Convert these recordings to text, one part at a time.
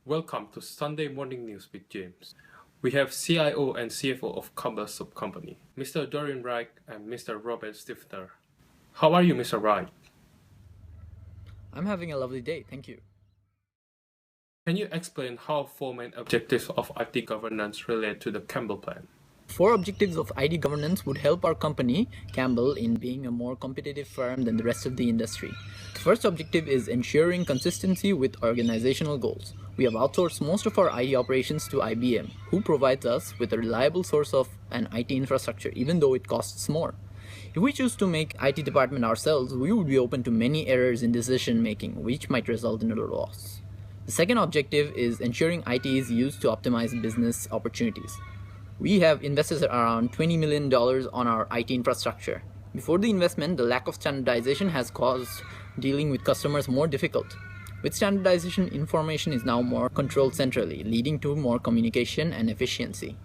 Welcome to Sunday Morning News with James. We have CIO and CFO of Campbell Soup Company, Mr. Dorian Wright and Mr. Robert Stifter. How are you, Mr. Wright? I'm having a lovely day, thank you. Can you explain how four main objectives of IT governance relate to the Campbell plan? Four objectives of IT governance would help our company, Campbell, in being a more competitive firm than the rest of the industry. The first objective is ensuring consistency with organizational goals. We have outsourced most of our IT operations to IBM, who provides us with a reliable source of an IT infrastructure, even though it costs more. If we choose to make IT department ourselves, we would be open to many errors in decision making, which might result in a loss. The second objective is ensuring IT is used to optimize business opportunities. We have invested around $20 million on our IT infrastructure. Before the investment, the lack of standardization has caused dealing with customers more difficult. With standardization, information is now more controlled centrally, leading to more communication and efficiency.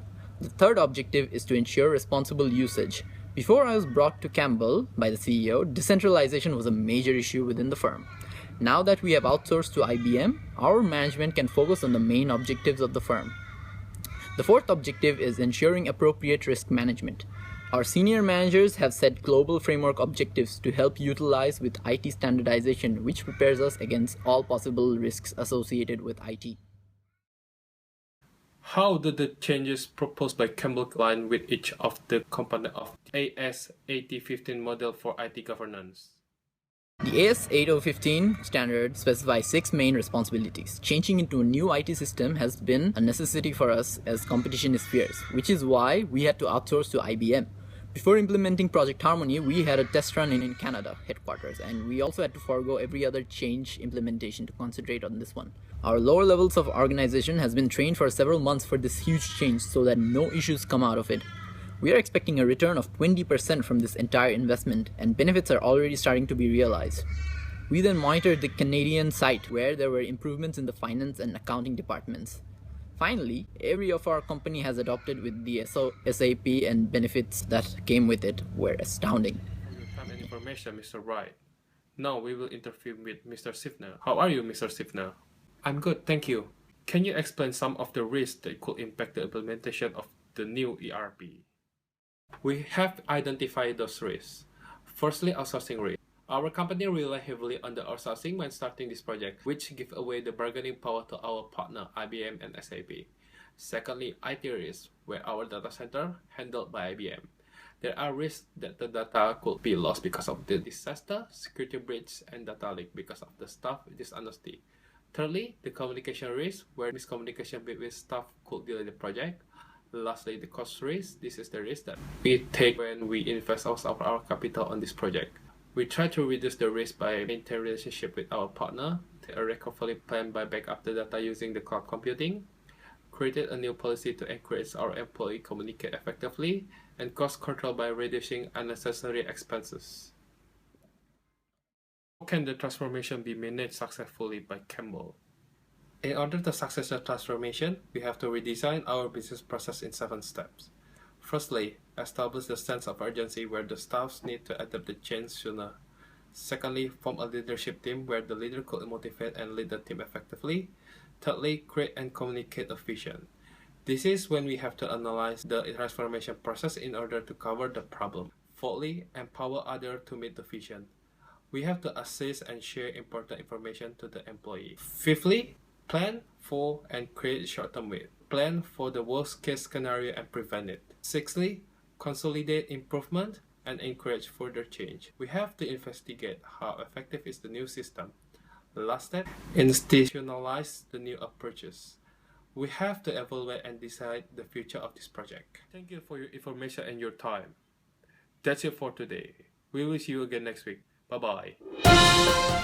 The third objective is to ensure responsible usage. Before I was brought to Campbell by the CEO, decentralization was a major issue within the firm. Now that we have outsourced to IBM, our management can focus on the main objectives of the firm. The fourth objective is ensuring appropriate risk management. Our senior managers have set global framework objectives to help utilize with IT standardization, which prepares us against all possible risks associated with IT. How do the changes proposed by Campbell align with each of the components of ACCG250 model for IT governance? The AS8015 standard specifies 6 main responsibilities. Changing into a new IT system has been a necessity for us as competition is fierce, which is why we had to outsource to IBM. Before implementing Project Harmony, we had a test run in Canada headquarters, and we also had to forego every other change implementation to concentrate on this one. Our lower levels of organization has been trained for several months for this huge change so that no issues come out of it. We are expecting a return of 20% from this entire investment, and benefits are already starting to be realized. We then monitored the Canadian site where there were improvements in the finance and accounting departments. Finally, every of our company has adopted with the SAP, and benefits that came with it were astounding. For your time and information, Mr. Wright. Now we will interview with Mr. Sifner. How are you, Mr. Sifner? I'm good, thank you. Can you explain some of the risks that could impact the implementation of the new ERP? We have identified those risks. Firstly, outsourcing risk. Our company relied heavily on the outsourcing when starting this project, which gives away the bargaining power to our partner IBM and SAP. Secondly, IT risks, where our data center handled by IBM. There are risks that the data could be lost because of the disaster, security breach, and data leak because of the staff dishonesty. Thirdly, the communication risk, where miscommunication between staff could delay the project. Lastly, the cost risk. This is the risk that we take when we invest most of our capital on this project. We try to reduce the risk by maintaining relationship with our partner, a recovery plan by backup the data using the cloud computing, created a new policy to encourage our employees to communicate effectively, and cost control by reducing unnecessary expenses. How can the transformation be managed successfully by Campbell? In order to success the transformation, we have to redesign our business process in 7 steps. Firstly, establish the sense of urgency where the staffs need to adapt the change sooner. Secondly, form a leadership team where the leader could motivate and lead the team effectively. Thirdly, create and communicate a vision. This is when we have to analyze the transformation process in order to cover the problem. Fourthly, empower others to meet the vision. We have to assess and share important information to the employee. Fifthly, plan for and create short-term win. Plan for the worst-case scenario and prevent it. Sixthly, consolidate improvement and encourage further change. We have to investigate how effective is the new system. The last step, institutionalize the new approaches. We have to evaluate and decide the future of this project. Thank you for your information and your time. That's it for today. We will see you again next week. Bye-bye.